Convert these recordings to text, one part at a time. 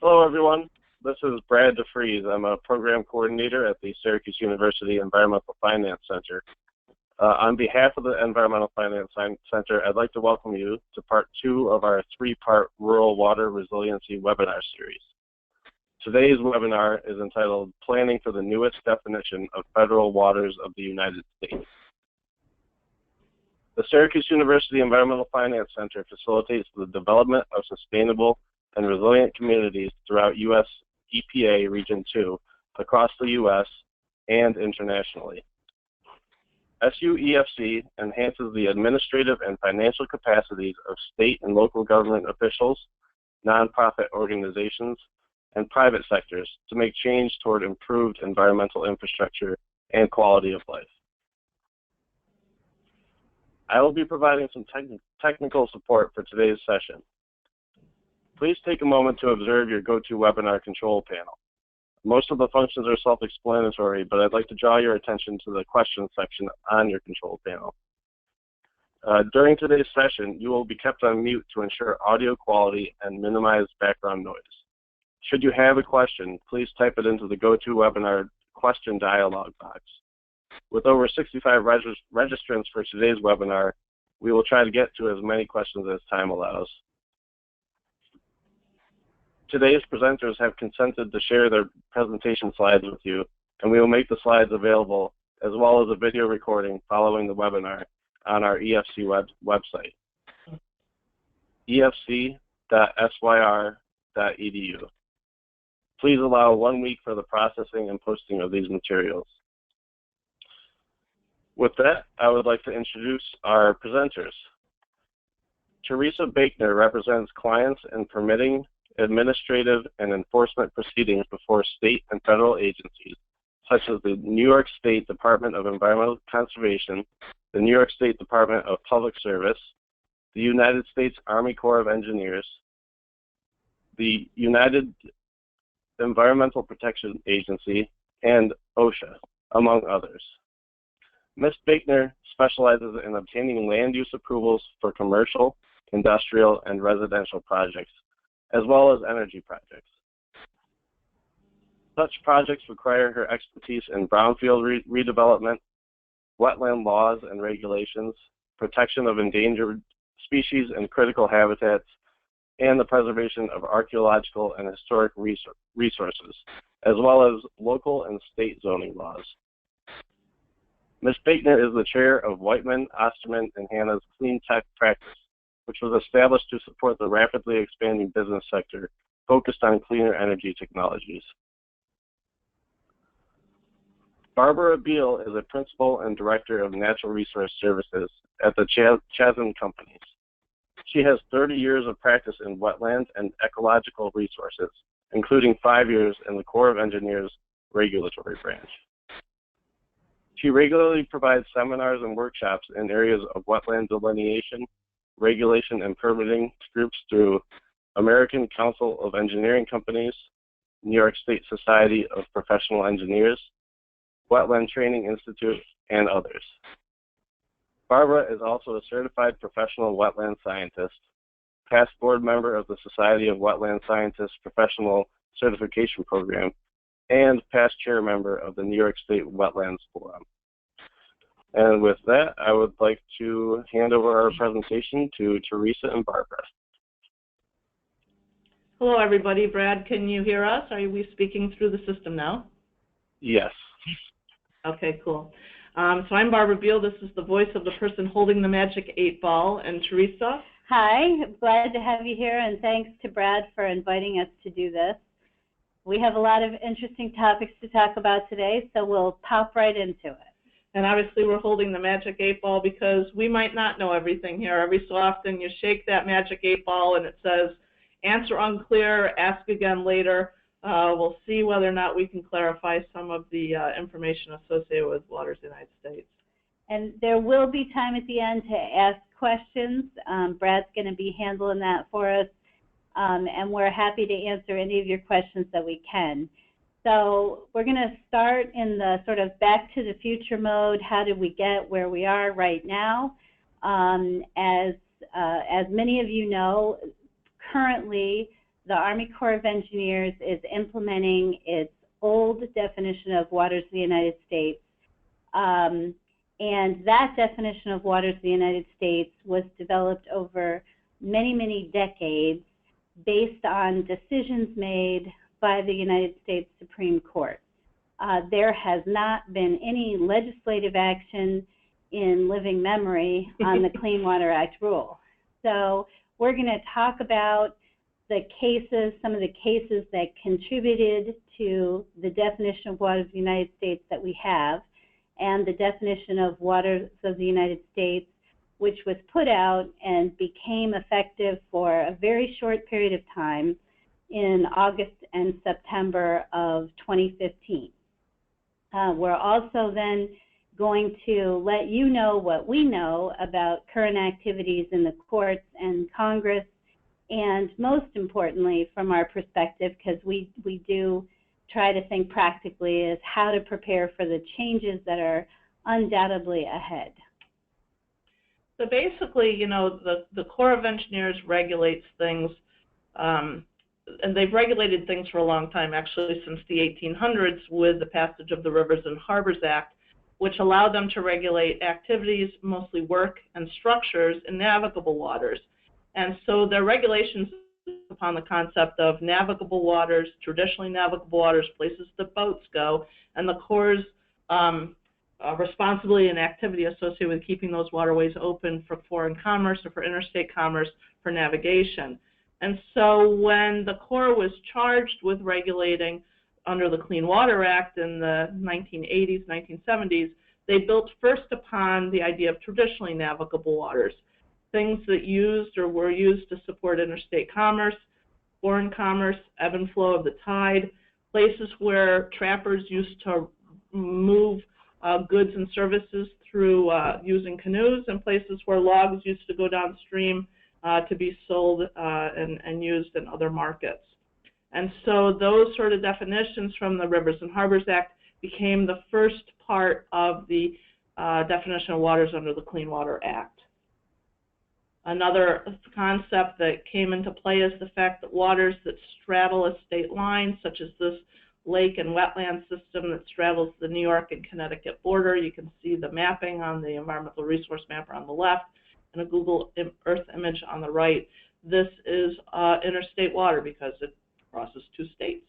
Hello, everyone. This is Brad DeFries. I'm a program coordinator at the Syracuse University Environmental Finance Center. On behalf of the Environmental Finance Center, I'd like to welcome you to part 2 of our 3-part Rural Water Resiliency webinar series. Today's webinar is entitled Planning for the Newest Definition of Federal Waters of the United States. The Syracuse University Environmental Finance Center facilitates the development of sustainable and resilient communities throughout U.S. EPA Region 2, across the U.S. and internationally. SUEFC enhances the administrative and financial capacities of state and local government officials, nonprofit organizations, and private sectors to make change toward improved environmental infrastructure and quality of life. I will be providing some technical support for today's session. Please take a moment to observe your GoToWebinar control panel. Most of the functions are self-explanatory, but I'd like to draw your attention to the questions section on your control panel. During today's session, you will be kept on mute to ensure audio quality and minimize background noise. Should you have a question, please type it into the GoToWebinar question dialog box. With over 65 registrants for today's webinar, we will try to get to as many questions as time allows. Today's presenters have consented to share their presentation slides with you, and we will make the slides available as well as a video recording following the webinar on our EFC website, efc.syr.edu. Please allow 1 week for the processing and posting of these materials. With that, I would like to introduce our presenters. Terresa Bakner represents clients in permitting, administrative, and enforcement proceedings before state and federal agencies, such as the New York State Department of Environmental Conservation, the New York State Department of Public Service, the United States Army Corps of Engineers, the United Environmental Protection Agency, and OSHA, among others. Ms. Bakner specializes in obtaining land use approvals for commercial, industrial, and residential projects, as well as energy projects. Such projects require her expertise in brownfield redevelopment, wetland laws and regulations, protection of endangered species and critical habitats, and the preservation of archaeological and historic resources, as well as local and state zoning laws. Ms. Bakner is the chair of Whiteman, Osterman, and Hanna's Clean Tech Practice, which was established to support the rapidly expanding business sector focused on cleaner energy technologies. Barbara Beall is a principal and director of natural resource services at the Chasm Companies. She has 30 years of practice in wetlands and ecological resources, including 5 years in the Corps of Engineers regulatory branch. She regularly provides seminars and workshops in areas of wetland delineation, regulation, and permitting groups through American Council of Engineering Companies, New York State Society of Professional Engineers, Wetland Training Institute, and others. Barbara is also a certified professional wetland scientist, past board member of the Society of Wetland Scientists Professional Certification Program, and past chair member of the New York State Wetlands Forum. And with that, I would like to hand over our presentation to Teresa and Barbara. Hello, everybody. Brad, can you hear us? Are we speaking through the system now? Yes. Okay, cool. So I'm Barbara Beall. This is the voice of the person holding the magic 8 ball. And Teresa? Hi, glad to have you here, and thanks to Brad for inviting us to do this. We have a lot of interesting topics to talk about today, so we'll pop right into it. And obviously we're holding the magic 8 ball because we might not know everything here. Every so often you shake that magic 8 ball and it says, answer unclear, ask again later. We'll see whether or not we can clarify some of the information associated with waters of the United States. And there will be time at the end to ask questions. Brad's going to be handling that for us, and we're happy to answer any of your questions that we can. So we're going to start in the sort of back to the future mode. How did we get where we are right now? As many of you know, currently the Army Corps of Engineers is implementing its old definition of waters of the United States. And that definition of waters of the United States was developed over many, many decades based on decisions made by the United States Supreme Court. There has not been any legislative action in living memory on the Clean Water Act rule. So we're going to talk about the cases, some of the cases that contributed to the definition of waters of the United States that we have, and the definition of waters of the United States, which was put out and became effective for a very short period of time in August and September of 2015. We're also then going to let you know what we know about current activities in the courts and Congress, and most importantly, from our perspective, because we do try to think practically, is how to prepare for the changes that are undoubtedly ahead. So basically, you know, the Corps of Engineers regulates things, and they've regulated things for a long time, actually since the 1800s with the passage of the Rivers and Harbors Act, which allowed them to regulate activities, mostly work and structures in navigable waters. And so their regulations upon the concept of navigable waters, traditionally navigable waters, places that boats go, and the Corps' responsibility and activity associated with keeping those waterways open for foreign commerce or for interstate commerce for navigation. And so when the Corps was charged with regulating under the Clean Water Act in the 1980s, 1970s, they built first upon the idea of traditionally navigable waters, things that used or were used to support interstate commerce, foreign commerce, ebb and flow of the tide, places where trappers used to move goods and services through using canoes, and places where logs used to go downstream to be sold and used in other markets. And so those sort of definitions from the Rivers and Harbors Act became the first part of the definition of waters under the Clean Water Act. Another concept that came into play is the fact that waters that straddle a state line, such as this lake and wetland system that straddles the New York and Connecticut border. You can see the mapping on the environmental resource mapper on the left and a Google Earth image on the right. This is interstate water because it crosses two states.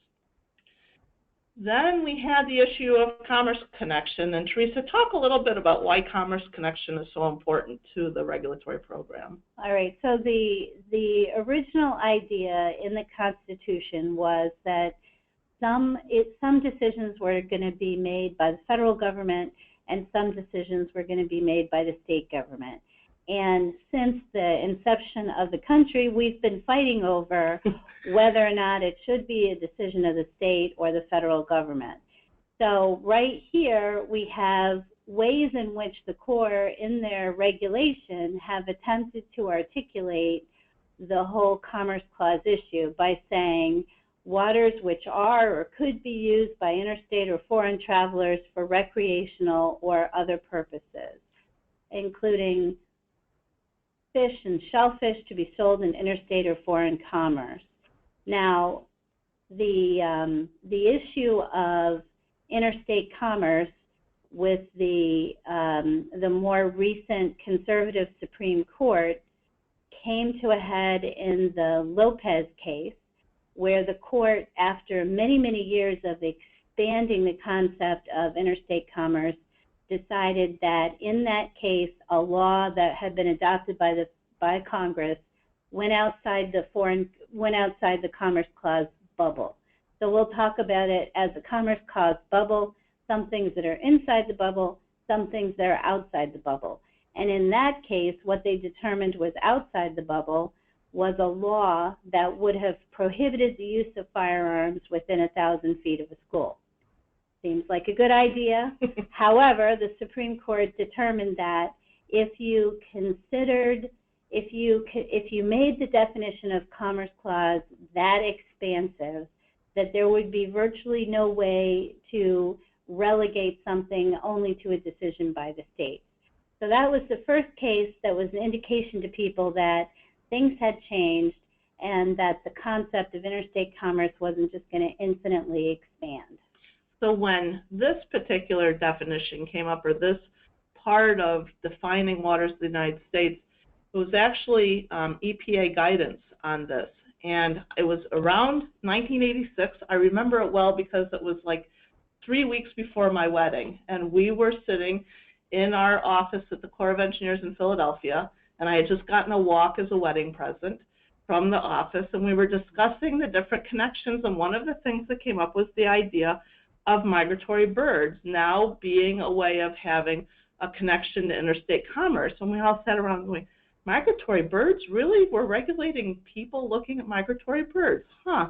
Then we had the issue of commerce connection, and Teresa, talk a little bit about why commerce connection is so important to the regulatory program. All right, so the original idea in the Constitution was that some decisions were going to be made by the federal government and some decisions were going to be made by the state government. And since the inception of the country, we've been fighting over whether or not it should be a decision of the state or the federal government. So right here, we have ways in which the Corps, in their regulation, have attempted to articulate the whole Commerce Clause issue by saying waters which are or could be used by interstate or foreign travelers for recreational or other purposes, including fish and shellfish to be sold in interstate or foreign commerce. Now, the issue of interstate commerce with the more recent conservative Supreme Court came to a head in the Lopez case, where the court, after many, many years of expanding the concept of interstate commerce, decided that in that case, a law that had been adopted by Congress went outside the Commerce Clause bubble. So we'll talk about it as a Commerce Clause bubble, some things that are inside the bubble, some things that are outside the bubble. And in that case, what they determined was outside the bubble was a law that would have prohibited the use of firearms within 1,000 feet of a school. Seems like a good idea. However, the Supreme Court determined that if you made the definition of Commerce Clause that expansive, that there would be virtually no way to relegate something only to a decision by the state. So that was the first case that was an indication to people that things had changed and that the concept of interstate commerce wasn't just going to infinitely expand. So when this particular definition came up, or this part of defining waters of the United States, it was actually EPA guidance on this. And it was around 1986. I remember it well because it was like 3 weeks before my wedding. And we were sitting in our office at the Corps of Engineers in Philadelphia, and I had just gotten a walk as a wedding present from the office, and we were discussing the different connections, and one of the things that came up was the idea of migratory birds now being a way of having a connection to interstate commerce. And we all sat around going, migratory birds? Really? We're regulating people looking at migratory birds? Huh.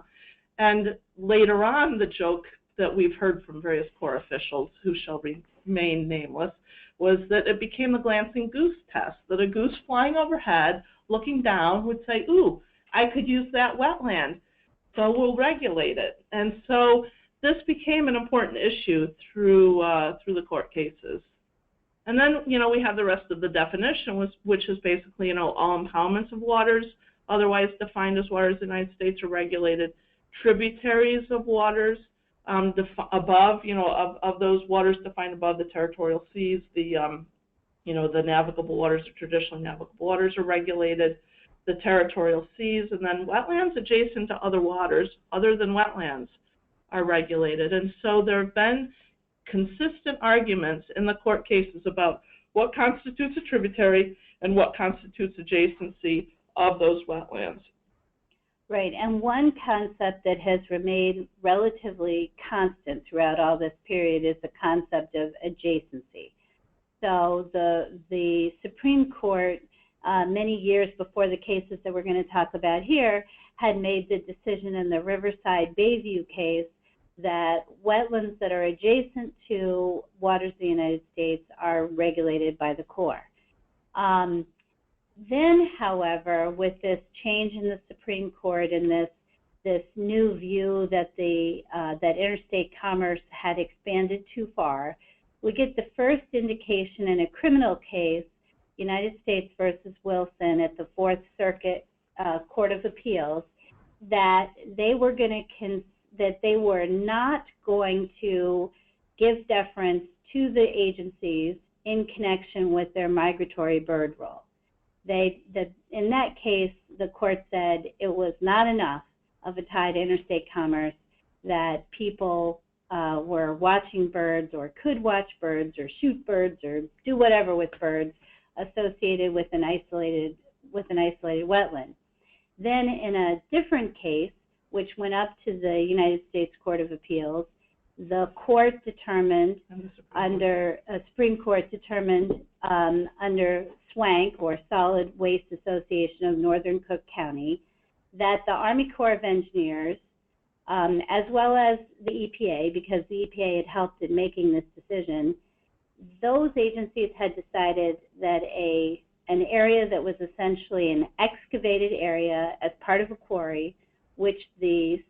And later on, the joke that we've heard from various Corps officials who shall remain nameless was that it became the glancing goose test, that a goose flying overhead looking down would say, ooh, I could use that wetland, so we'll regulate it. And so this became an important issue through the court cases. And then, we have the rest of the definition, which is basically, all impoundments of waters, otherwise defined as waters of the United States, are regulated. Tributaries of waters above, of those waters defined above the territorial seas, the navigable waters, or traditionally navigable waters, are regulated. The territorial seas, and then wetlands adjacent to other waters other than wetlands are regulated. And so there have been consistent arguments in the court cases about what constitutes a tributary and what constitutes adjacency of those wetlands. Right, and one concept that has remained relatively constant throughout all this period is the concept of adjacency. So the Supreme Court, many years before the cases that we're going to talk about here, had made the decision in the Riverside Bayview case that wetlands that are adjacent to waters of the United States are regulated by the Corps. Then, however, with this change in the Supreme Court and this new view that that interstate commerce had expanded too far, we get the first indication in a criminal case, United States versus Wilson at the Fourth Circuit Court of Appeals, that they were not going to give deference to the agencies in connection with their migratory bird rule. In that case, the court said it was not enough of a tie to interstate commerce that people were watching birds or could watch birds or shoot birds or do whatever with birds associated with an isolated wetland. Then in a different case, which went up to the United States Court of Appeals, the court determined Supreme Court determined under SWANK, or Solid Waste Association of Northern Cook County, that the Army Corps of Engineers, as well as the EPA, because the EPA had helped in making this decision, those agencies had decided that an area that was essentially an excavated area as part of a quarry, which the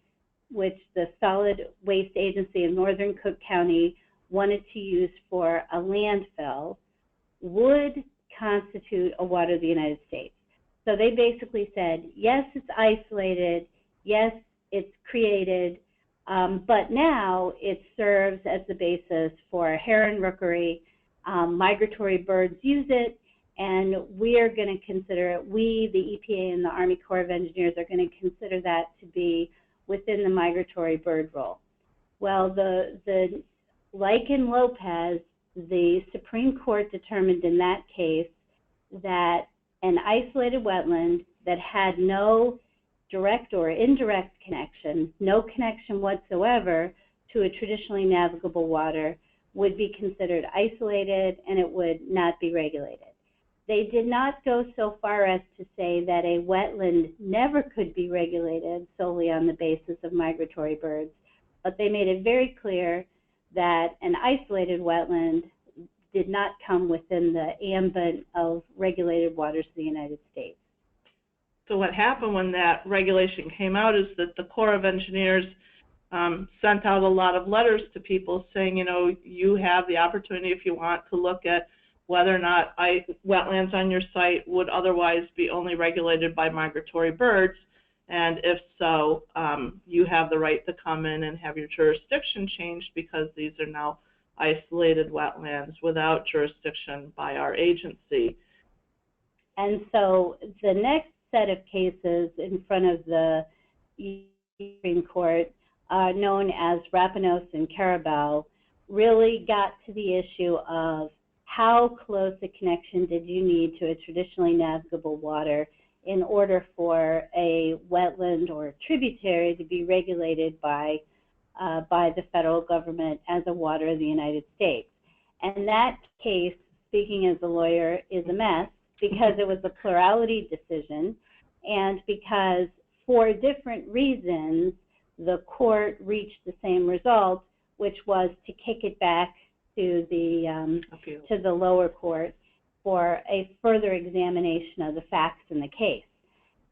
Solid Waste Agency in Northern Cook County wanted to use for a landfill, would constitute a water of the United States. So they basically said, yes, it's isolated, yes, it's created, but now it serves as the basis for heron rookery. Migratory birds use it, and we are going to consider it, the EPA and the Army Corps of Engineers are going to consider that to be within the migratory bird rule. Well, like in Lopez, the Supreme Court determined in that case that an isolated wetland that had no direct or indirect connection, no connection whatsoever to a traditionally navigable water, would be considered isolated and it would not be regulated. They did not go so far as to say that a wetland never could be regulated solely on the basis of migratory birds, but they made it very clear that an isolated wetland did not come within the ambit of regulated waters of the United States. So what happened when that regulation came out is that the Corps of Engineers sent out a lot of letters to people saying, you have the opportunity if you want to look at whether or not wetlands on your site would otherwise be only regulated by migratory birds. And if so, you have the right to come in and have your jurisdiction changed because these are now isolated wetlands without jurisdiction by our agency. And so the next set of cases in front of the Supreme Court, known as Rapinos and Carabao, really got to the issue of how close a connection did you need to a traditionally navigable water in order for a wetland or tributary to be regulated by the federal government as a water of the United States. And that case, speaking as a lawyer, is a mess because it was a plurality decision and because for different reasons the court reached the same result, which was to kick it back to the lower court for a further examination of the facts in the case.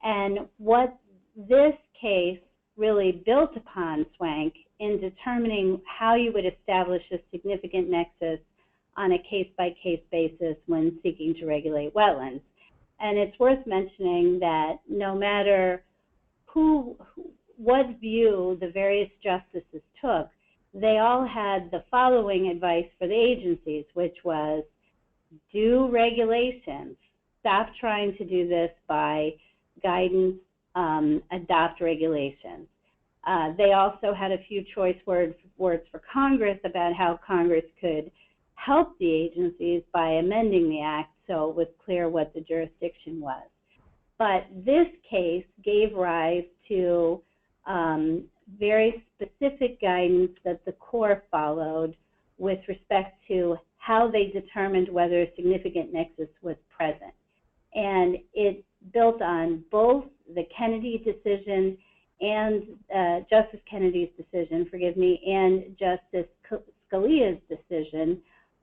And what this case really built upon, Swank, in determining how you would establish a significant nexus on a case-by-case basis when seeking to regulate wetlands. And it's worth mentioning that no matter what view the various justices took, they all had the following advice for the agencies, which was do regulations, stop trying to do this by guidance, adopt regulations. They also had a few choice words for Congress about how Congress could help the agencies by amending the act so it was clear what the jurisdiction was. But this case gave rise to very specific guidance that the Corps followed with respect to how they determined whether a significant nexus was present. And it built on both the Kennedy decision and Justice Kennedy's decision, and Justice Scalia's decision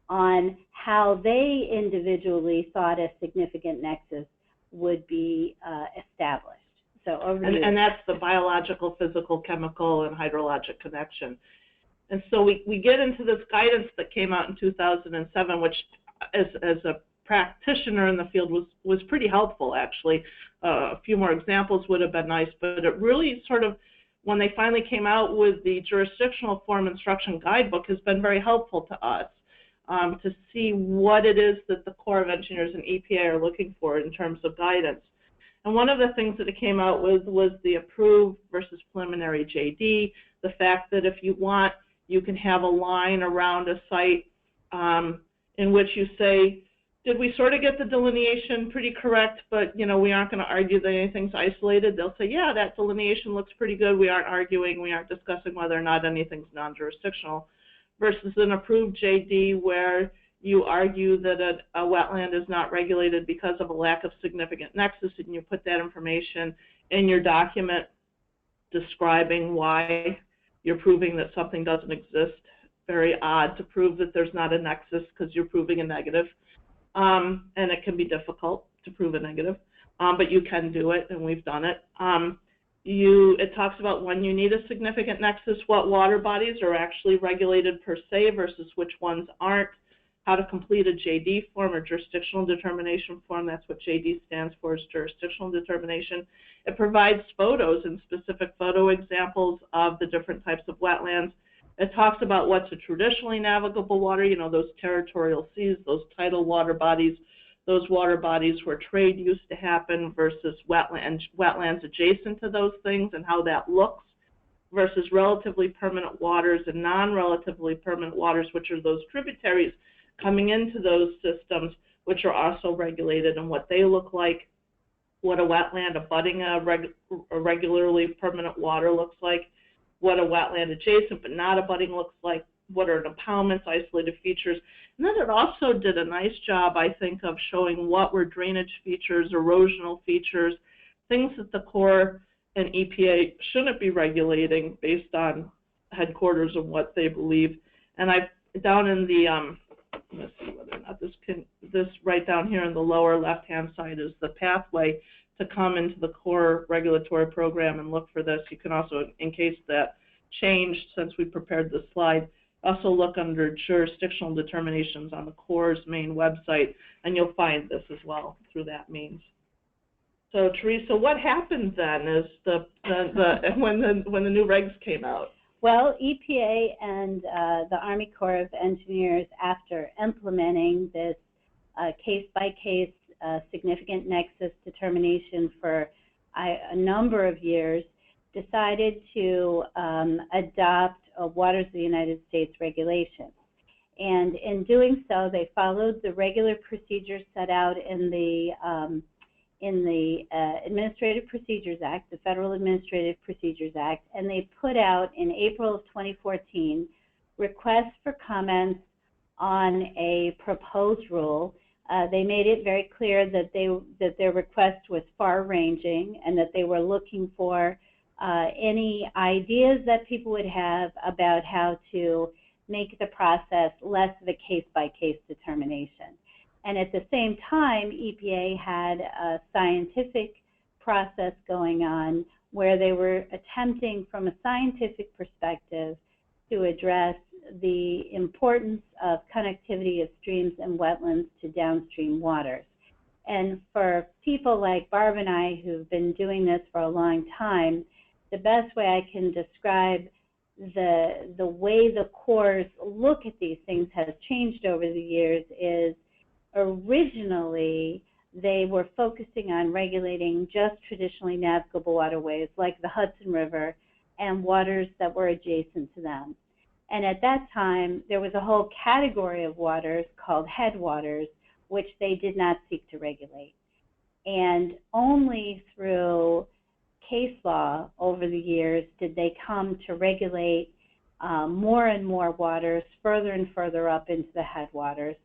on how they individually thought a significant nexus would be established. So over to you. And that's the biological, physical, chemical, and hydrologic connection. And so we get into this guidance that came out in 2007, which as a practitioner in the field was pretty helpful, actually. A few more examples would have been nice, but it really sort of, when they finally came out with the jurisdictional form instruction guidebook, has been very helpful to us to see what it is that the Corps of Engineers and EPA are looking for in terms of guidance. And one of the things that it came out with was the approved versus preliminary JD, the fact that if you want, you can have a line around a site in which you say, did we sort of get the delineation pretty correct, but we aren't going to argue that anything's isolated. They'll say, yeah, that delineation looks pretty good. We aren't arguing. We aren't discussing whether or not anything's non-jurisdictional. Versus an approved JD where you argue that a wetland is not regulated because of a lack of significant nexus, and you put that information in your document describing why you're proving that something doesn't exist. Very odd to prove that there's not a nexus because you're proving a negative. And it can be difficult to prove a negative, but you can do it, and we've done it. It talks about when you need a significant nexus, what water bodies are actually regulated per se versus which ones aren't, how to complete a JD form or jurisdictional determination form. That's what JD stands for, is jurisdictional determination. It provides photos and specific photo examples of the different types of wetlands. It talks about what's a traditionally navigable water, those territorial seas, those tidal water bodies, those water bodies where trade used to happen versus wetlands adjacent to those things and how that looks, versus relatively permanent waters and non-relatively permanent waters, which are those tributaries coming into those systems, which are also regulated, and what they look like, what a wetland abutting a regularly permanent water looks like, what a wetland adjacent but not abutting looks like, what are impoundments, isolated features. And then it also did a nice job, I think, of showing what were drainage features, erosional features, things that the Corps and EPA shouldn't be regulating based on headquarters of what they believe. And down in the, let's see whether or not this right down here in the lower left-hand side is the pathway to come into the Corps regulatory program and look for this. You can also, in case that changed since we prepared this slide, also look under jurisdictional determinations on the Corps' main website, and you'll find this as well through that means. So Teresa, what happened then is when the new regs came out? Well, EPA and the Army Corps of Engineers, after implementing this case-by-case significant nexus determination for a number of years, decided to adopt WOTUS of the United States regulations. And in doing so, they followed the regular procedures set out in the Administrative Procedures Act, the Federal Administrative Procedures Act, and they put out in April of 2014 requests for comments on a proposed rule. They made it very clear that their request was far-ranging and that they were looking for any ideas that people would have about how to make the process less of a case-by-case determination. And at the same time, EPA had a scientific process going on where they were attempting from a scientific perspective to address the importance of connectivity of streams and wetlands to downstream waters. And for people like Barb and I who've been doing this for a long time, the best way I can describe the way the Corps look at these things has changed over the years is originally they were focusing on regulating just traditionally navigable waterways like the Hudson River and waters that were adjacent to them. And at that time, there was a whole category of waters called headwaters, which they did not seek to regulate. And only through case law over the years did they come to regulate more and more waters further and further up into the headwaters.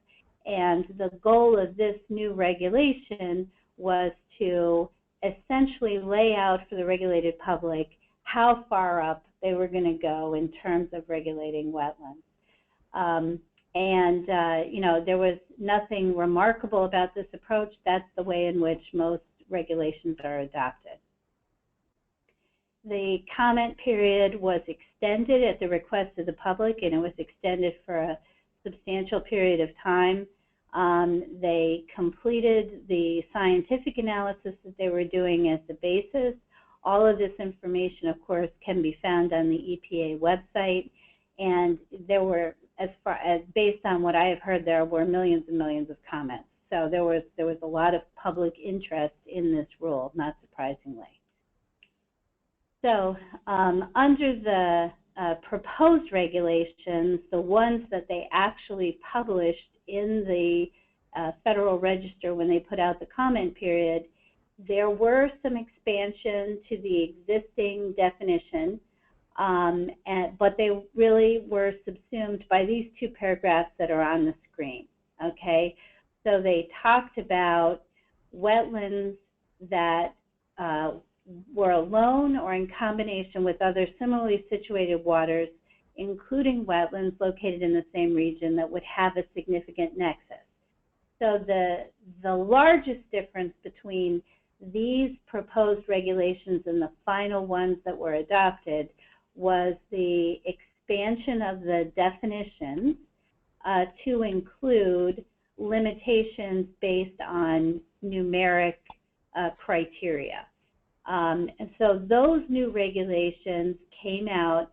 And the goal of this new regulation was to essentially lay out for the regulated public how far up they were going to go in terms of regulating wetlands. You know, there was nothing remarkable about this approach. That's the way in which most regulations are adopted. The comment period was extended at the request of the public, and it was extended for a substantial period of time. They completed the scientific analysis that they were doing as the basis. All of this information, of course, can be found on the EPA website, and there were, based on what I have heard, there were millions and millions of comments. So there was a lot of public interest in this rule, not surprisingly. So under the proposed regulations, the ones that they actually published in the Federal Register when they put out the comment period, there were some expansion to the existing definition, but they really were subsumed by these two paragraphs that are on the screen, okay? So they talked about wetlands that were alone or in combination with other similarly situated waters, including wetlands located in the same region that would have a significant nexus. So the largest difference between these proposed regulations and the final ones that were adopted was the expansion of the definitions to include limitations based on numeric criteria. And so those new regulations came out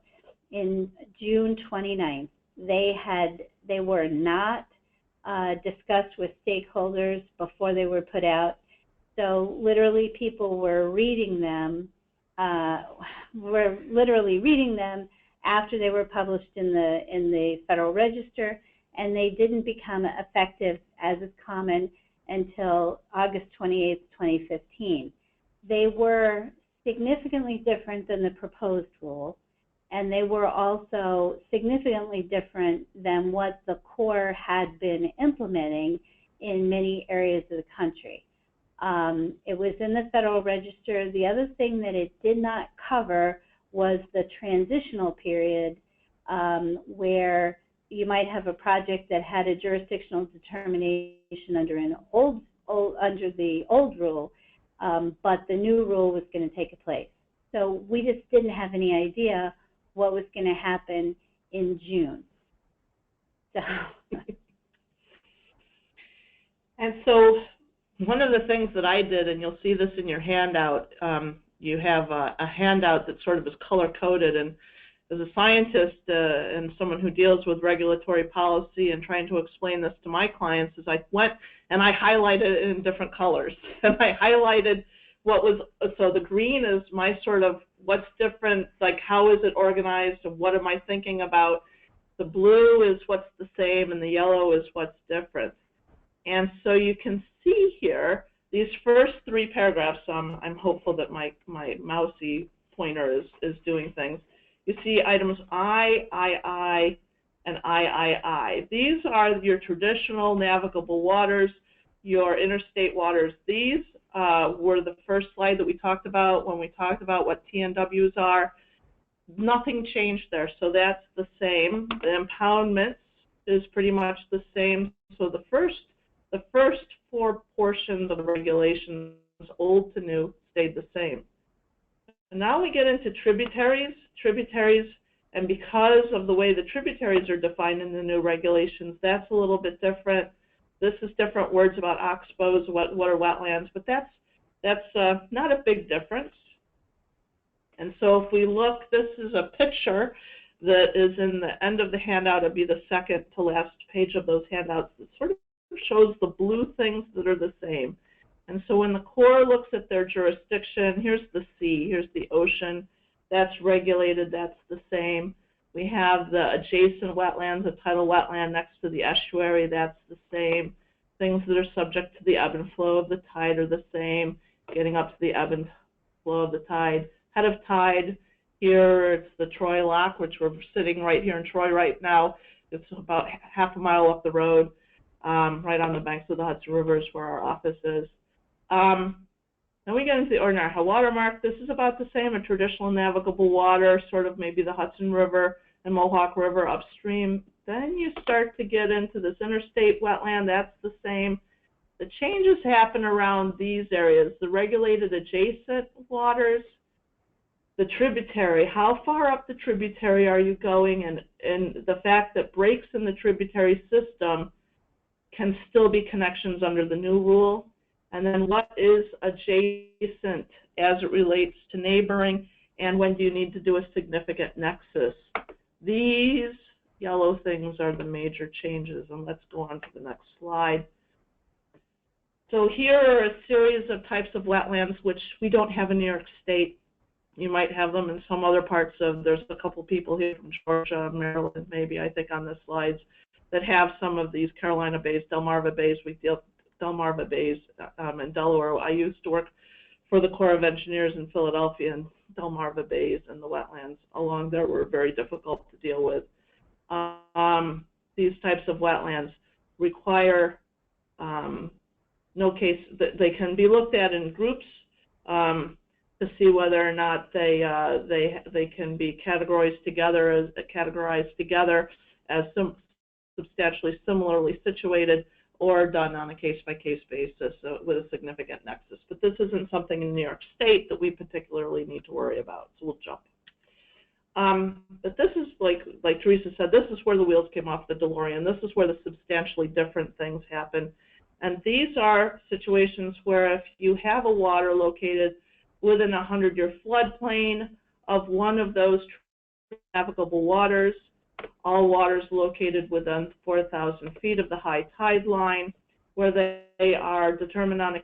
in June 29th. They were not discussed with stakeholders before they were put out. So literally people were reading them, after they were published in the Federal Register, and they didn't become effective as is common until August 28th, 2015. They were significantly different than the proposed rule, and they were also significantly different than what the Corps had been implementing in many areas of the country. It was in the Federal Register. The other thing that it did not cover was the transitional period where you might have a project that had a jurisdictional determination under under the old rule, but the new rule was going to take place. So we just didn't have any idea what was going to happen in June. So. And so one of the things that I did, and you'll see this in your handout, you have a handout that sort of is color-coded, and as a scientist and someone who deals with regulatory policy and trying to explain this to my clients, is I went and I highlighted it in different colors. And I highlighted what was, so the green is my sort of what's different, like how is it organized and what am I thinking about. The blue is what's the same and the yellow is what's different. And so you can see here, these first three paragraphs, I'm hopeful that my mousy pointer is doing things. You see items I, and III. These are your traditional navigable waters, your interstate waters. These were the first slide that we talked about when we talked about what TNWs are. Nothing changed there, so that's the same. The impoundments is pretty much the same. So the first four portions of the regulations, old to new, stayed the same. And now we get into tributaries, and because of the way the tributaries are defined in the new regulations, that's a little bit different. This is different words about oxbows, what are wetlands, but that's not a big difference. And so if we look, this is a picture that is in the end of the handout. It'll be the second to last page of those handouts. It sort of shows the blue things that are the same. And so when the Corps looks at their jurisdiction, here's the sea, here's the ocean, that's regulated, that's the same. We have the adjacent wetlands, a tidal wetland next to the estuary, that's the same. Things that are subject to the ebb and flow of the tide are the same, getting up to the ebb and flow of the tide. Head of tide, here it's the Troy Lock, which we're sitting right here in Troy right now. It's about half a mile up the road, right on the banks of the Hudson River is where our office is. Then we get into the ordinary high water mark. This is about the same, a traditional navigable water, sort of maybe the Hudson River and Mohawk River upstream. Then you start to get into this interstate wetland, that's the same. The changes happen around these areas, the regulated adjacent waters, the tributary, how far up the tributary are you going, and the fact that breaks in the tributary system can still be connections under the new rule. And then what is adjacent as it relates to neighboring, and when do you need to do a significant nexus? These yellow things are the major changes, and let's go on to the next slide. So here are a series of types of wetlands which we don't have in New York State. You might have them in some other parts of, there's a couple people here from Georgia, Maryland, maybe, I think on the slides, that have some of these Carolina Bays, Delmarva Bays. We deal Delmarva Bays in Delaware. I used to work for the Corps of Engineers in Philadelphia, and Delmarva Bays and the wetlands along there were very difficult to deal with. These types of wetlands require they can be looked at in groups to see whether or not they can be categorized together as substantially similarly situated, or done on a case-by-case basis with a significant nexus. But this isn't something in New York State that we particularly need to worry about, so we'll jump. But this is, like Teresa said, this is where the wheels came off the DeLorean. This is where the substantially different things happen. And these are situations where if you have a water located within a 100-year floodplain of one of those navigable waters, all waters located within 4,000 feet of the high tide line, where they are determined on a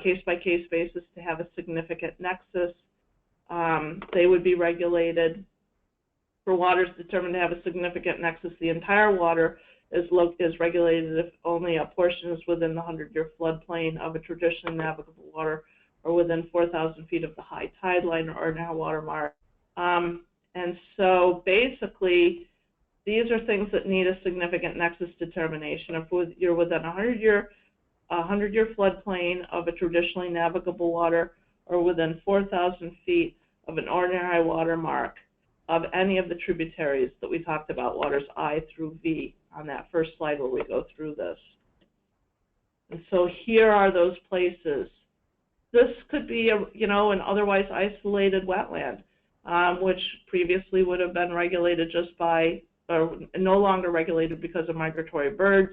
case-by-case basis to have a significant nexus. They would be regulated. For waters determined to have a significant nexus, the entire water is regulated if only a portion is within the 100-year floodplain of a traditional navigable water or within 4,000 feet of the high tide line or ordinary water mark. And so basically, these are things that need a significant nexus determination. If you're within a 100-year floodplain of a traditionally navigable water or within 4,000 feet of an ordinary high water mark of any of the tributaries that we talked about, waters I through V, on that first slide where we go through this. And so here are those places. This could be an otherwise isolated wetland, which previously would have been regulated just by, or no longer regulated because of migratory birds.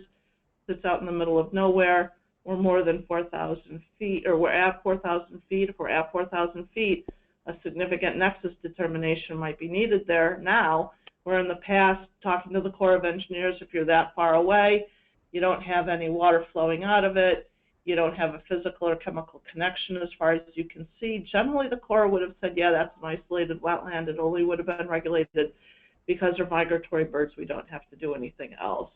It's out in the middle of nowhere. we're more than 4,000 feet, or we're at 4,000 feet. If we're at 4,000 feet, a significant nexus determination might be needed there now, where in the past, talking to the Corps of Engineers, if you're that far away, you don't have any water flowing out of it, you don't have a physical or chemical connection as far as you can see, generally the Corps would have said, yeah, that's an isolated wetland. It only would have been regulated because they're migratory birds. We don't have to do anything else.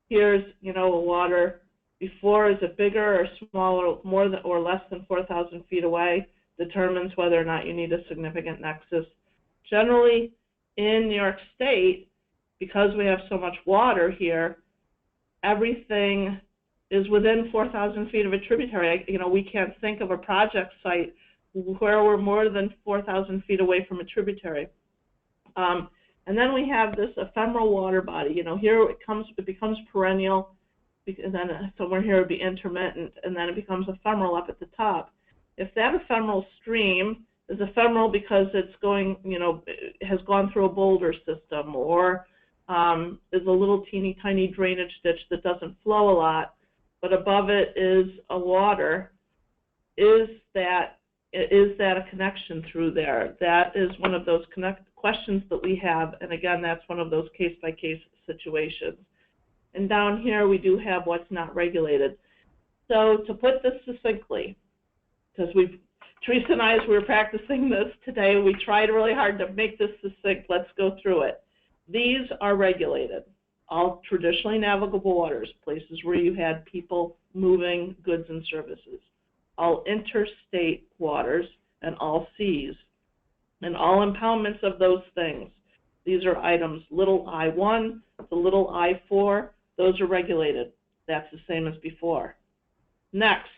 Here's, a water before, is it bigger or smaller, more than or less than 4,000 feet away, determines whether or not you need a significant nexus. Generally, in New York State, because we have so much water here, everything is within 4,000 feet of a tributary. We can't think of a project site where we're more than 4,000 feet away from a tributary. And then we have this ephemeral water body. Here it becomes perennial, and then somewhere here it would be intermittent, and then it becomes ephemeral up at the top. If that ephemeral stream is ephemeral because it's going, has gone through a boulder system, or is a little teeny tiny drainage ditch that doesn't flow a lot, but above it is a water, is that a connection through there? That is one of those questions that we have, and again, that's one of those case-by-case situations. And down here, we do have what's not regulated. So to put this succinctly, because Teresa and I, as we were practicing this today, we tried really hard to make this succinct. Let's go through it. These are regulated. All traditionally navigable waters, places where you had people moving goods and services. All interstate waters and all seas, and all impoundments of those things. These are items little I1 to little I4. Those are regulated. That's the same as before. Next,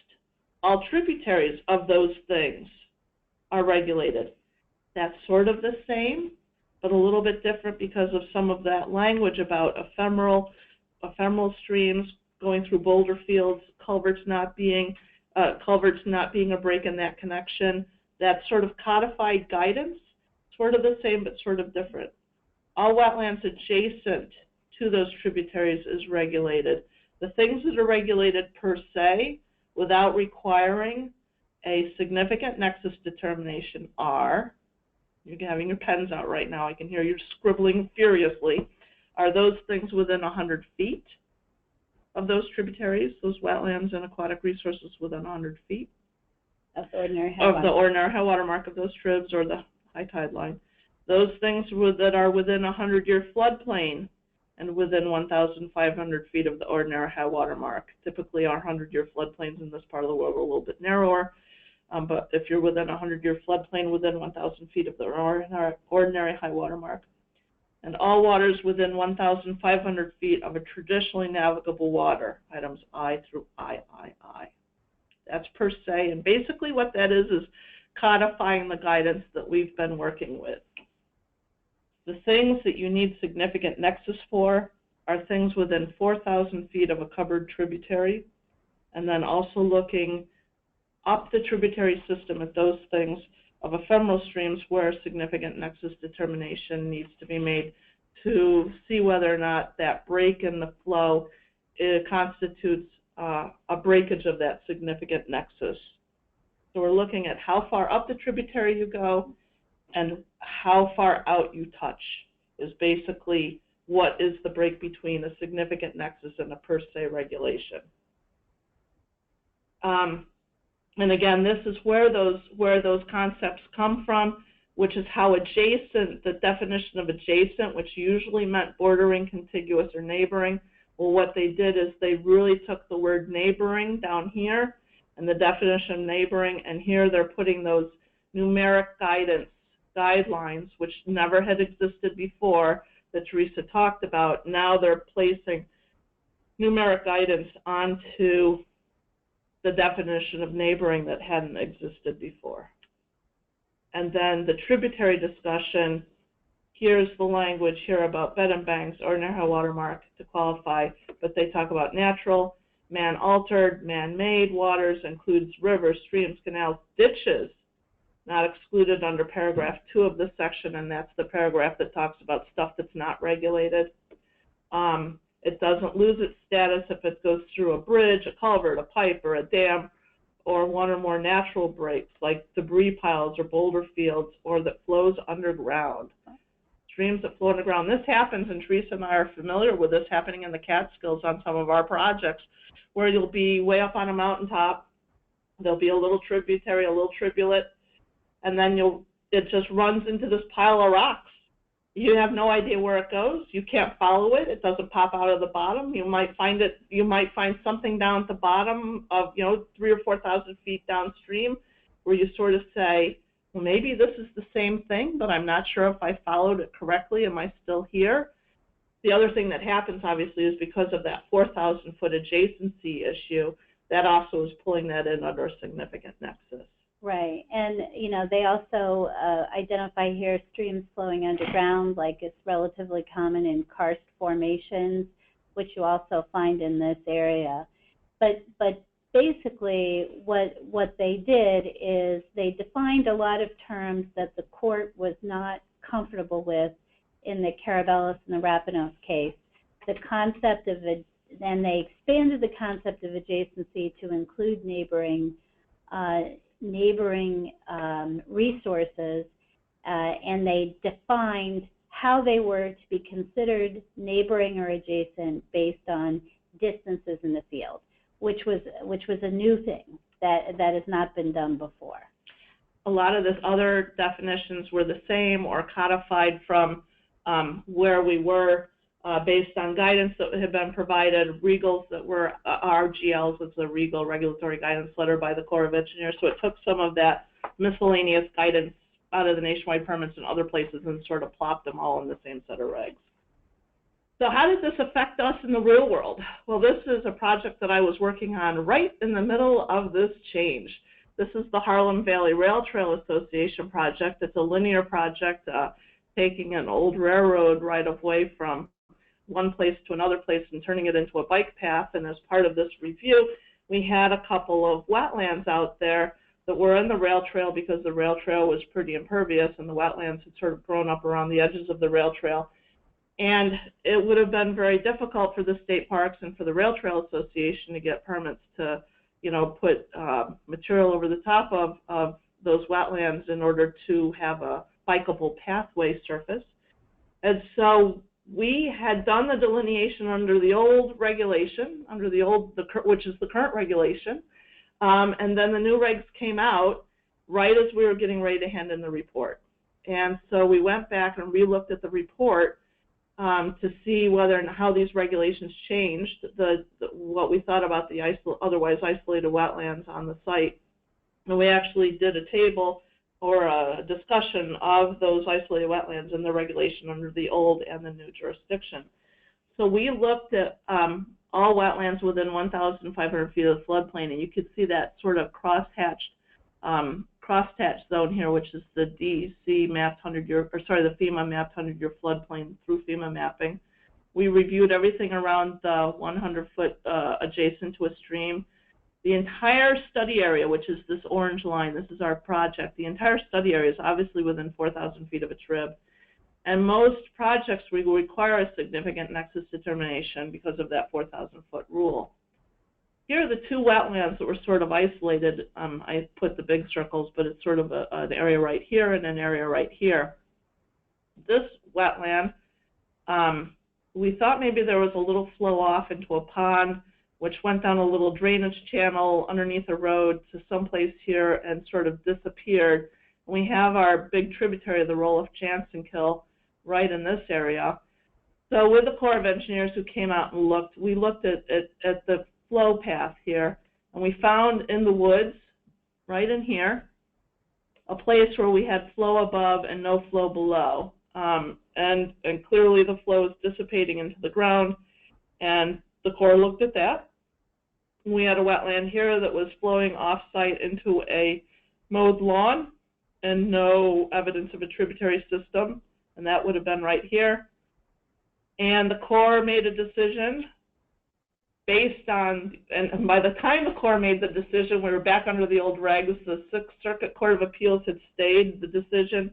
all tributaries of those things are regulated. That's sort of the same, but a little bit different because of some of that language about ephemeral streams going through boulder fields, culverts not being a break in that connection. That sort of codified guidance, sort of the same but sort of different. All wetlands adjacent to those tributaries is regulated. The things that are regulated per se, without requiring a significant nexus determination, are, you're having your pens out right now, I can hear you scribbling furiously, are those things within 100 feet of those tributaries, those wetlands and aquatic resources within 100 feet of the ordinary high water mark of those tribs or the high tide line. Those things that are within a 100-year floodplain and within 1,500 feet of the ordinary high water mark. Typically, our 100-year floodplains in this part of the world are a little bit narrower, but if you're within a 100-year floodplain within 1,000 feet of the ordinary high water mark, and all waters within 1,500 feet of a traditionally navigable water, items I through II. That's per se, and basically what that is codifying the guidance that we've been working with. The things that you need significant nexus for are things within 4,000 feet of a covered tributary, and then also looking up the tributary system at those things of ephemeral streams where significant nexus determination needs to be made to see whether or not that break in the flow constitutes a breakage of that significant nexus. So we're looking at how far up the tributary you go and how far out you touch is basically what is the break between a significant nexus and a per se regulation. And again, this is where those concepts come from, which is how adjacent, the definition of adjacent, which usually meant bordering, contiguous, or neighboring. Well, what they did is they really took the word neighboring down here and the definition of neighboring, and here they're putting those numeric guidelines, which never had existed before, that Teresa talked about. Now they're placing numeric guidance onto the definition of neighboring that hadn't existed before. And then the tributary discussion, here's the language here about bed and banks, ordinary high water mark to qualify, but they talk about natural, man-altered, man-made waters, includes rivers, streams, canals, ditches, not excluded under paragraph 2 of this section, and that's the paragraph that talks about stuff that's not regulated. It doesn't lose its status if it goes through a bridge, a culvert, a pipe, or a dam, or one or more natural breaks like debris piles or boulder fields, or that flows underground. Streams that flow underground. This happens, and Teresa and I are familiar with this happening in the Catskills on some of our projects, where you'll be way up on a mountaintop, there'll be a little tributary, a little tribulate, and then it just runs into this pile of rocks. You have no idea where it goes. You can't follow it. It doesn't pop out of the bottom. You might find something down at the bottom of, 3,000 or 4,000 feet downstream, where you sort of say, well, maybe this is the same thing, but I'm not sure if I followed it correctly. Am I still here? The other thing that happens, obviously, is because of that 4,000-foot adjacency issue, that also is pulling that in under a significant nexus. Right, and they also identify here streams flowing underground, like it's relatively common in karst formations, which you also find in this area. But basically, what they did is they defined a lot of terms that the court was not comfortable with in the Carabellis and the Rapinos case. The concept of and they expanded the concept of adjacency to include neighboring resources, and they defined how they were to be considered neighboring or adjacent based on distances in the field, which was a new thing that has not been done before. A lot of this other definitions were the same or codified from where we were based on guidance that had been provided, regals that were RGLs, was the Regal Regulatory Guidance Letter by the Corps of Engineers. So it took some of that miscellaneous guidance out of the nationwide permits and other places and sort of plopped them all in the same set of regs. So how does this affect us in the real world? Well, this is a project that I was working on right in the middle of this change. This is the Harlem Valley Rail Trail Association project. It's a linear project taking an old railroad right-of-way from one place to another place and turning it into a bike path. And as part of this review, we had a couple of wetlands out there that were in the rail trail because the rail trail was pretty impervious and the wetlands had sort of grown up around the edges of the rail trail. And it would have been very difficult for the state parks and for the Rail Trail Association to get permits to, put material over the top of those wetlands in order to have a bikeable pathway surface. And so we had done the delineation under the old regulation, which is the current regulation, and then the new regs came out right as we were getting ready to hand in the report. And so we went back and re-looked at the report to see whether and how these regulations changed what we thought about the otherwise isolated wetlands on the site. And we actually did a table or a discussion of those isolated wetlands in the regulation under the old and the new jurisdiction. So we looked at all wetlands within 1,500 feet of the floodplain, and you could see that sort of crosshatched zone here, which is the DC mapped 100-year, or sorry, the FEMA mapped 100-year floodplain through FEMA mapping. We reviewed everything around the 100-foot adjacent to a stream. The entire study area, which is this orange line, this is our project, the entire study area is obviously within 4,000 feet of a trib. And most projects will require a significant nexus determination because of that 4,000-foot rule. Here are the two wetlands that were sort of isolated. I put the big circles, but it's sort of an area right here and an area right here. This wetland, we thought maybe there was a little flow off into a pond, which went down a little drainage channel underneath a road to someplace here and sort of disappeared. We have our big tributary, the Roll of Jansenkill, right in this area. So with the Corps of Engineers who came out and looked, we looked at the flow path here, and we found in the woods, right in here, a place where we had flow above and no flow below. And clearly the flow is dissipating into the ground, and the Corps looked at that. We had a wetland here that was flowing off-site into a mowed lawn and no evidence of a tributary system, and that would have been right here. And the Corps made a decision based on, and by the time the Corps made the decision, we were back under the old regs. The Sixth Circuit Court of Appeals had stayed the decision,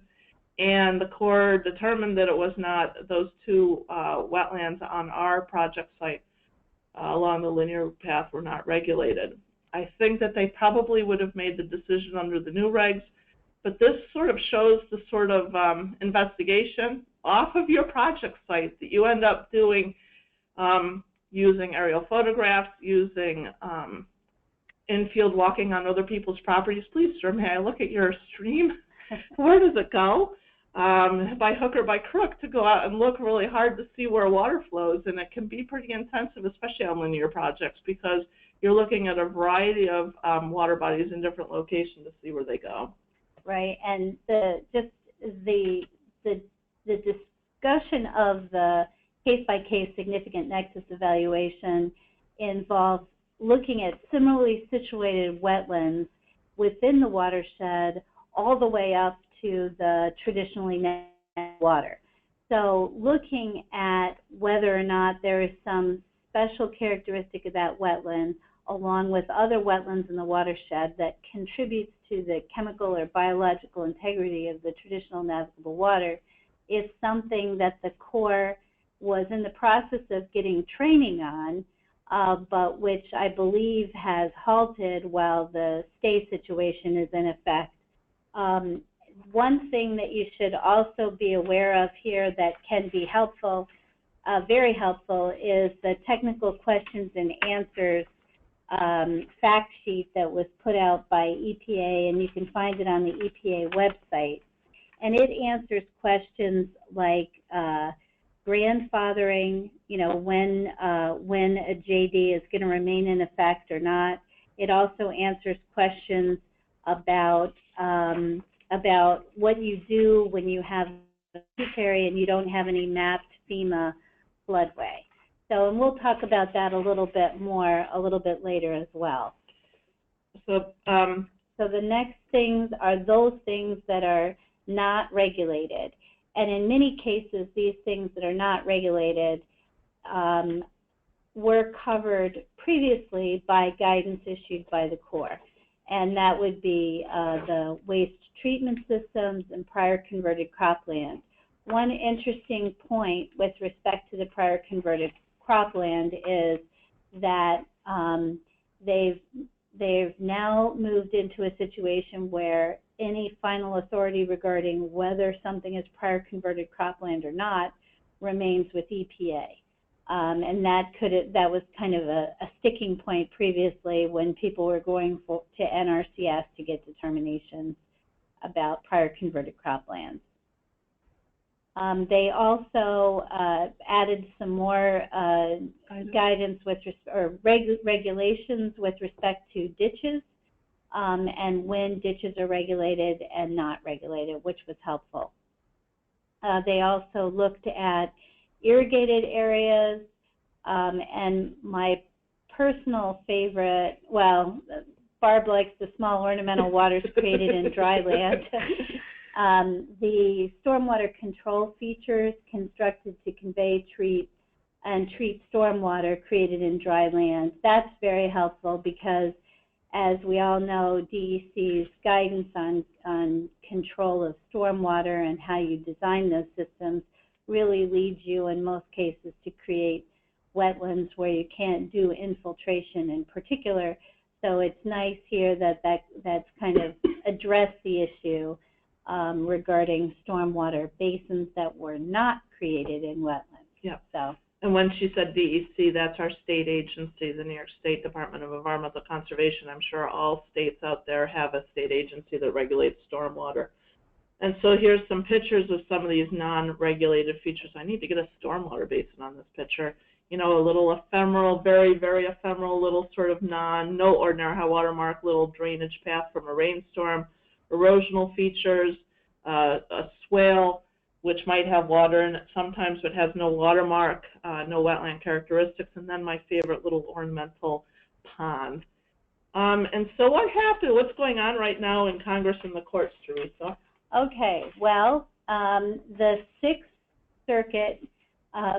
and the Corps determined that it was not. Those two wetlands on our project site along the linear path were not regulated. I think that they probably would have made the decision under the new regs, but this sort of shows the sort of investigation off of your project site that you end up doing using aerial photographs, using in-field walking on other people's properties. Please, sir, may I look at your stream? Where does it go? By hook or by crook, to go out and look really hard to see where water flows, and it can be pretty intensive, especially on linear projects, because you're looking at a variety of water bodies in different locations to see where they go. Right, and the discussion of the case-by-case significant nexus evaluation involves looking at similarly situated wetlands within the watershed all the way up to the traditionally net water. So looking at whether or not there is some special characteristic of that wetland along with other wetlands in the watershed that contributes to the chemical or biological integrity of the traditional navigable water is something that the Corps was in the process of getting training on, but which I believe has halted while the stay situation is in effect. One thing that you should also be aware of here that can be helpful, very helpful, is the technical questions and answers fact sheet that was put out by EPA, and you can find it on the EPA website. And it answers questions like grandfathering, you know, when a JD is going to remain in effect or not. It also answers questions about what you do when you have a tributary and you don't have any mapped FEMA floodway. So, and we'll talk about that a little bit more a little bit later as well. So the next things are those things that are not regulated. And in many cases, these things that are not regulated were covered previously by guidance issued by the Corps. And that would be the waste treatment systems and prior converted cropland. One interesting point with respect to the prior converted cropland is that they've now moved into a situation where any final authority regarding whether something is prior converted cropland or not remains with EPA. And that was kind of a sticking point previously when people were going to NRCS to get determinations about prior converted croplands. They also added some more guidance regulations with respect to ditches and when ditches are regulated and not regulated, which was helpful. They also looked at irrigated areas, and my personal favorite, well, Barb likes the small ornamental waters created in dry land. The stormwater control features constructed to convey, treat stormwater created in dry land. That's very helpful because, as we all know, DEC's guidance on control of stormwater and how you design those systems really leads you in most cases to create wetlands where you can't do infiltration in particular. So it's nice here that that's kind of addressed the issue regarding stormwater basins that were not created in wetlands. Yeah. So. And when she said DEC, that's our state agency, the New York State Department of Environmental Conservation. I'm sure all states out there have a state agency that regulates stormwater. And so here's some pictures of some of these non-regulated features. I need to get a stormwater basin on this picture. You know, a little ephemeral, very, very ephemeral, little sort of no ordinary high water mark, little drainage path from a rainstorm, erosional features, a swale, which might have water in it sometimes but has no watermark, no wetland characteristics, and then my favorite little ornamental pond. And so what's going on right now in Congress and the courts, Teresa? Okay, well, the Sixth Circuit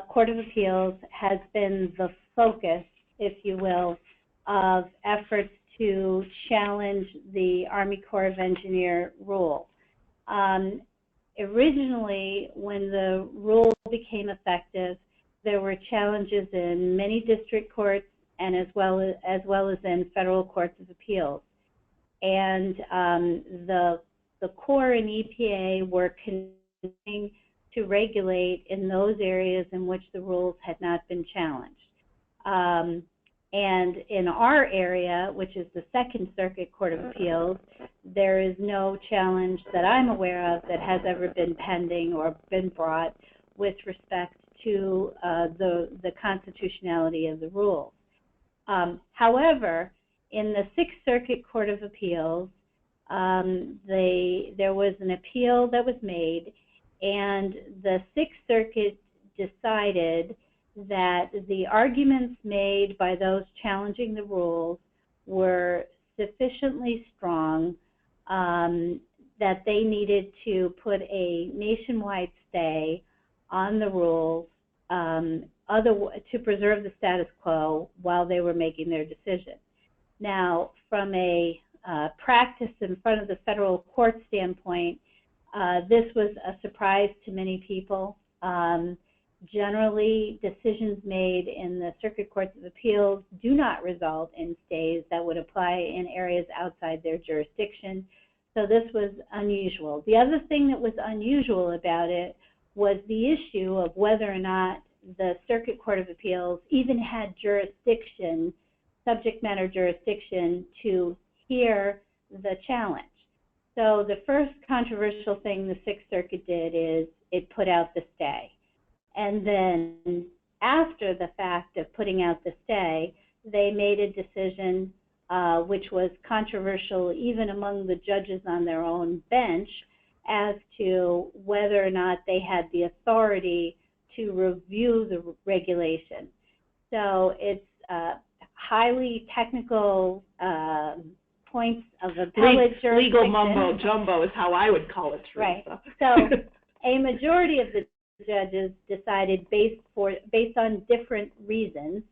Court of Appeals has been the focus, if you will, of efforts to challenge the Army Corps of Engineer rule. originally, when the rule became effective, there were challenges in many district courts and as well as in federal courts of appeals. And the Corps and EPA were continuing to regulate in those areas in which the rules had not been challenged. And in our area, which is the Second Circuit Court of Appeals, there is no challenge that I'm aware of that has ever been pending or been brought with respect to the constitutionality of the rules. However, in the Sixth Circuit Court of Appeals, there was an appeal that was made, and the Sixth Circuit decided that the arguments made by those challenging the rules were sufficiently strong that they needed to put a nationwide stay on the rules to preserve the status quo while they were making their decision. Now, from a practice in front of the federal court standpoint, this was a surprise to many people. Generally, decisions made in the Circuit Courts of Appeals do not result in stays that would apply in areas outside their jurisdiction. So this was unusual. The other thing that was unusual about it was the issue of whether or not the Circuit Court of Appeals even had jurisdiction, subject matter jurisdiction, to hear the challenge. So the first controversial thing the Sixth Circuit did is it put out the stay. And then after the fact of putting out the stay, they made a decision which was controversial even among the judges on their own bench as to whether or not they had the authority to review the regulation. So it's highly technical points of appellate jurisdiction. Legal mumbo jumbo is how I would call it, Teresa. Right. So a majority of the judges decided based on different reasons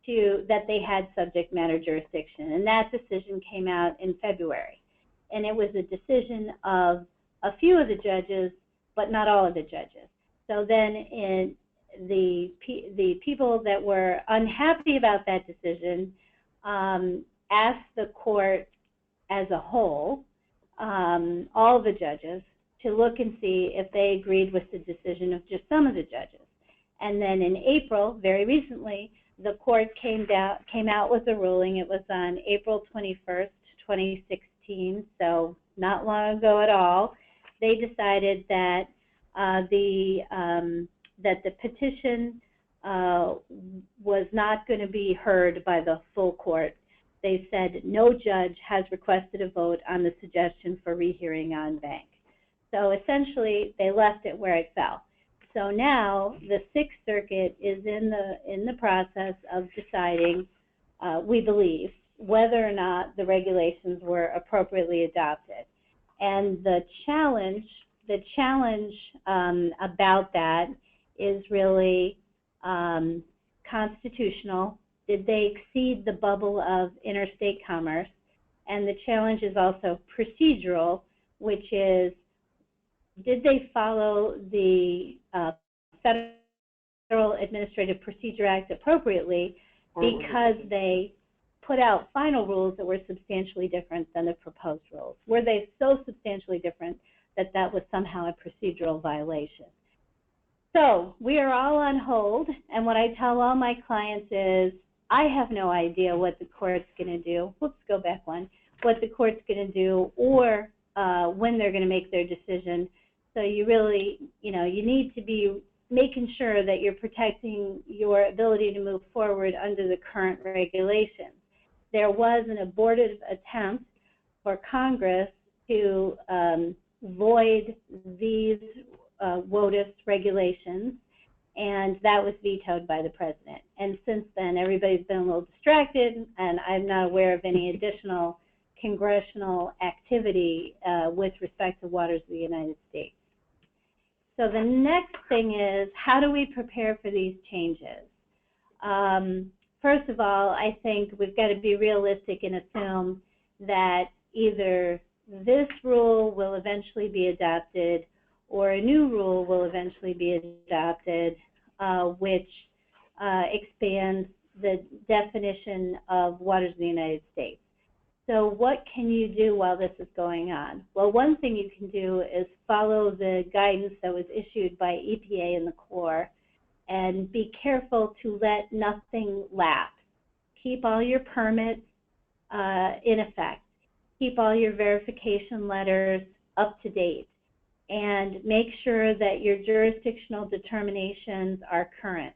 that they had subject matter jurisdiction, and that decision came out in February. And it was a decision of a few of the judges, but not all of the judges. So then the people that were unhappy about that decision asked the court as a whole, all the judges, to look and see if they agreed with the decision of just some of the judges. And then in April, very recently, the court came out with a ruling. It was on April 21st, 2016, so not long ago at all. They decided that that the petition was not going to be heard by the full court. They said no judge has requested a vote on the suggestion for rehearing en banc. So essentially, they left it where it fell. So now the Sixth Circuit is in the process of deciding, we believe, whether or not the regulations were appropriately adopted. And the challenge about that is really constitutional. Did they exceed the bubble of interstate commerce? And the challenge is also procedural, which is, did they follow the Federal Administrative Procedure Act appropriately because they put out final rules that were substantially different than the proposed rules? Were they so substantially different that that was somehow a procedural violation? So we are all on hold, and what I tell all my clients is, I have no idea what the court's going to do. Whoops, go back one. What the court's going to do, or when they're going to make their decision. So you really, you need to be making sure that you're protecting your ability to move forward under the current regulations. There was an abortive attempt for Congress to void these WOTUS regulations, and that was vetoed by the president. And since then, everybody's been a little distracted, and I'm not aware of any additional congressional activity with respect to waters of the United States. So the next thing is, how do we prepare for these changes? First of all, I think we've got to be realistic and assume that either this rule will eventually be adopted, or a new rule will eventually be adopted, which expands the definition of waters of the United States. So what can you do while this is going on? Well, one thing you can do is follow the guidance that was issued by EPA and the Corps, and be careful to let nothing lapse. Keep all your permits in effect. Keep all your verification letters up to date, and make sure that your jurisdictional determinations are current.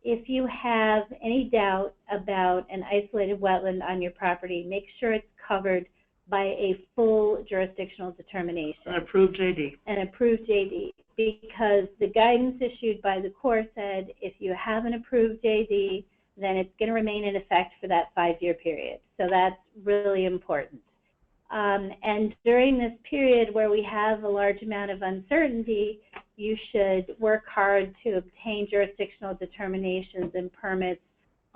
If you have any doubt about an isolated wetland on your property, make sure it's covered by a full jurisdictional determination. An approved JD. An approved JD, because the guidance issued by the Corps said if you have an approved JD, then it's going to remain in effect for that 5-year period. So that's really important. And during this period where we have a large amount of uncertainty, you should work hard to obtain jurisdictional determinations and permits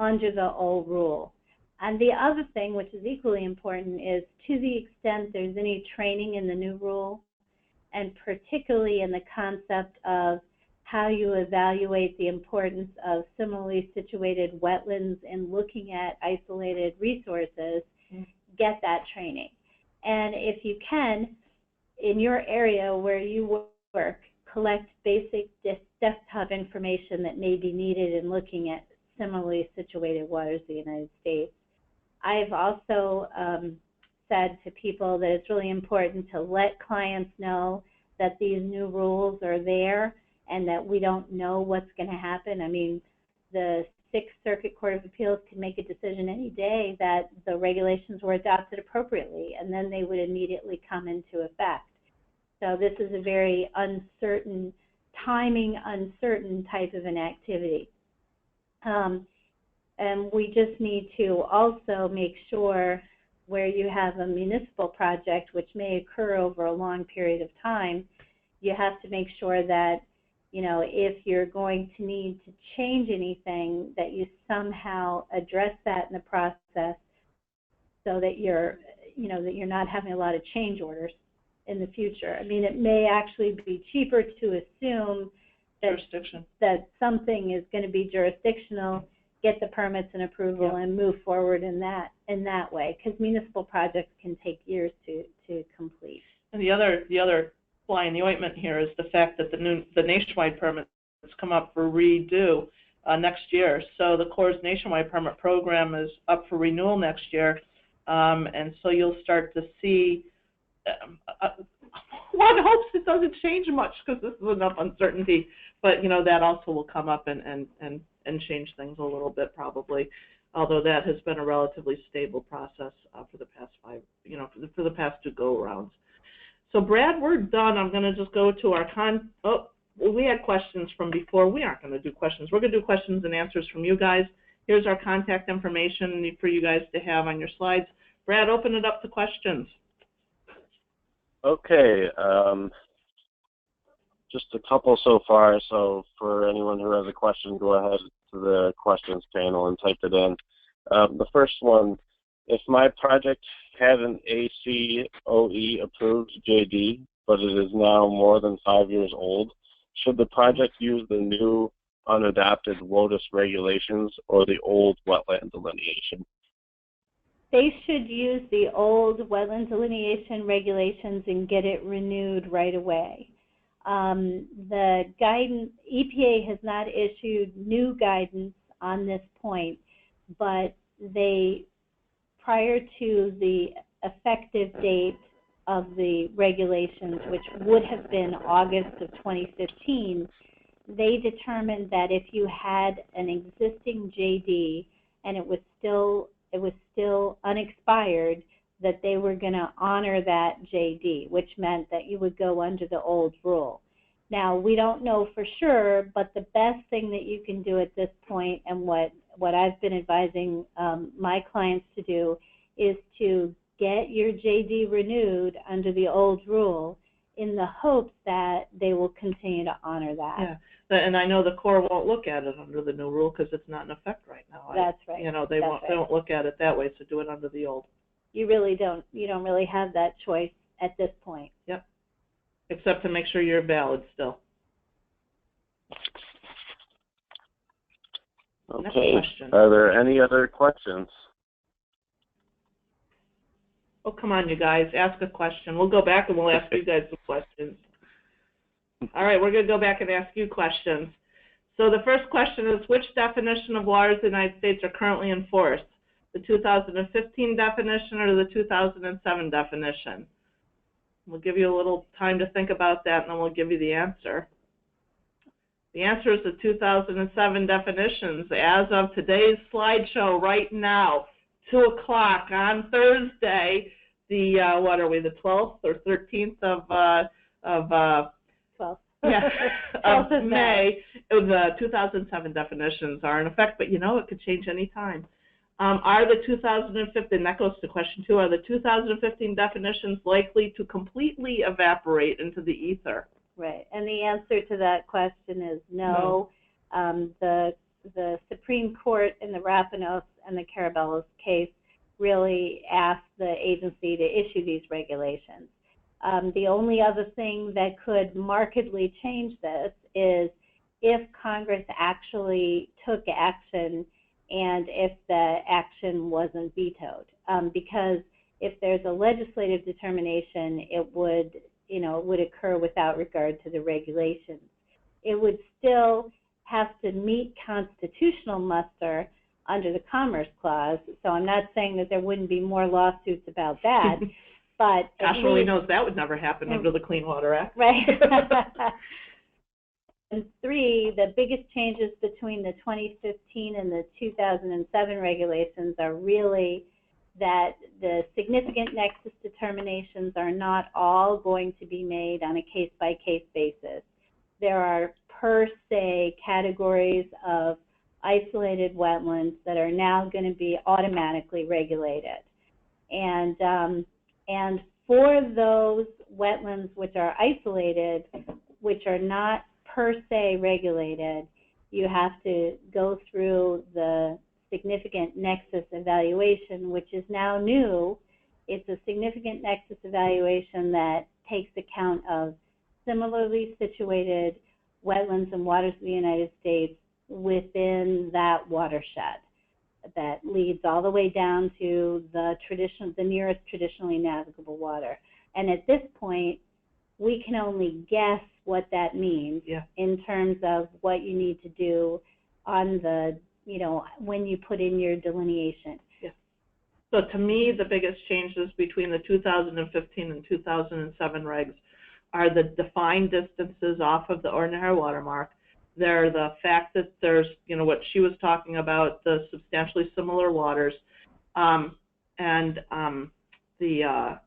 under the old rule. And the other thing, which is equally important, is to the extent there's any training in the new rule, and particularly in the concept of how you evaluate the importance of similarly situated wetlands and looking at isolated resources, get that training. And if you can, in your area where you work, collect basic desktop information that may be needed in looking at similarly situated waters of the United States. I've also said to people that it's really important to let clients know that these new rules are there and that we don't know what's going to happen. I mean, the Sixth Circuit Court of Appeals can make a decision any day that the regulations were adopted appropriately, and then they would immediately come into effect. So this is a very uncertain, timing uncertain type of an activity. And we just need to also make sure where you have a municipal project, which may occur over a long period of time, you have to make sure that, you know, if you're going to need to change anything, that you somehow address that in the process so that you're, you know, that you're not having a lot of change orders in the future. I mean, it may actually be cheaper to assume that something is going to be jurisdictional, get the permits and approval, and move forward in that way, because municipal projects can take years to complete. And the other fly in the ointment here is the fact that the nationwide permits come up for redo next year. So the Corps' nationwide permit program is up for renewal next year, and so you'll start to see. One hopes it doesn't change much because this is enough uncertainty, but you know that also will come up and change things a little bit probably. Although that has been a relatively stable process for the past for the past 2 go-arounds. So Brad, we're done. I'm going to just go to our we had questions from before. We aren't going to do questions. We're going to do questions and answers from you guys. Here's our contact information for you guys to have on your slides. Brad, open it up to questions. Okay, just a couple so far, so for anyone who has a question, go ahead to the questions panel and type it in. The first one, if my project had an ACOE approved JD, but it is now more than 5 years old, should the project use the new unadopted WOTUS regulations or the old wetland delineation? They should use the old wetland delineation regulations and get it renewed right away. The guidance, EPA has not issued new guidance on this point, but they, prior to the effective date of the regulations, which would have been August of 2015, they determined that if you had an existing JD and it was still unexpired, that they were going to honor that JD, which meant that you would go under the old rule. Now, we don't know for sure, but the best thing that you can do at this point, and what I've been advising my clients to do, is to get your JD renewed under the old rule in the hopes that they will continue to honor that. Yeah. And I know the Corps won't look at it under the new rule because it's not in effect right now. That's right. You know, they don't look at it that way, so do it under the old. You really don't. You don't really have that choice at this point. Yep. except to make sure you're valid still. Okay. Are there any other questions? Oh, come on, you guys. Ask a question. We'll go back and we'll ask you guys some questions. All right, we're going to go back and ask you questions. So the first question is, which definition of waters in the United States are currently in force? The 2015 definition or the 2007 definition? We'll give you a little time to think about that, and then we'll give you the answer. The answer is the 2007 definitions. As of today's slideshow right now, 2 o'clock on Thursday, the, what are we, the 12th or 13th of 12th. Yeah, of May, the 2007 definitions are in effect, but you know it could change any time. Are the 2015, that goes to question 2, are the 2015 definitions likely to completely evaporate into the ether? Right, and the answer to that question is no. The Supreme Court in the Rapinos and the Carabellos case really asked the agency to issue these regulations. The only other thing that could markedly change this is if Congress actually took action and if the action wasn't vetoed. Because if there's a legislative determination, it would, it would occur without regard to the regulations. It would still have to meet constitutional muster under the Commerce Clause. So I'm not saying that there wouldn't be more lawsuits about that. But gosh, really knows that would never happen under the Clean Water Act. Right. And 3, the biggest changes between the 2015 and the 2007 regulations are really that the significant nexus determinations are not all going to be made on a case-by-case basis. There are per se categories of isolated wetlands that are now going to be automatically regulated. And for those wetlands which are isolated, which are not per se regulated, you have to go through the significant nexus evaluation, which is now new. It's a significant nexus evaluation that takes account of similarly situated wetlands and waters of the United States within that watershed that leads all the way down to the nearest traditionally navigable water. And at this point, we can only guess what that means in terms of what you need to do on the, when you put in your delineation. So to me, the biggest changes between the 2015 and 2007 regs are the defined distances off of the ordinary watermark. They're the fact that there's, what she was talking about, the substantially similar waters, and the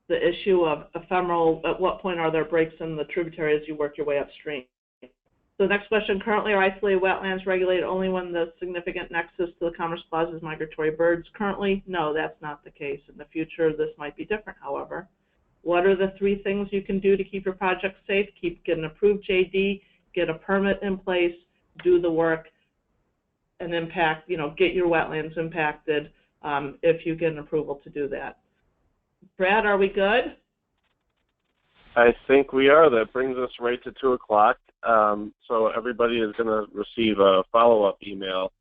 issue of ephemeral, at what point are there breaks in the tributary as you work your way upstream. So the next question, currently are isolated wetlands regulated only when the significant nexus to the Commerce Clause is migratory birds? Currently, no, that's not the case. In the future, this might be different, however. What are the 3 things you can do to keep your project safe? Get an approved JD, get a permit in place, do the work, and impact, get your wetlands impacted if you get an approval to do that. Brad, are we good? I think we are. That brings us right to 2 o'clock. So everybody is going to receive a follow-up email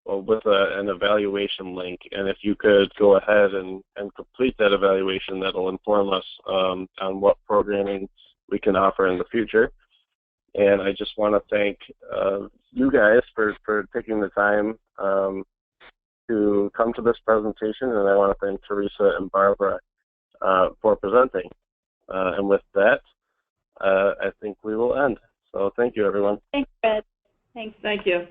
with an evaluation link. And if you could go ahead and complete that evaluation, that'll inform us on what programming we can offer in the future. And I just want to thank you guys for taking the time to come to this presentation. And I want to thank Teresa and Barbara for presenting. And with that, I think we will end. So thank you, everyone. Thanks, Fred. Thanks. Thank you.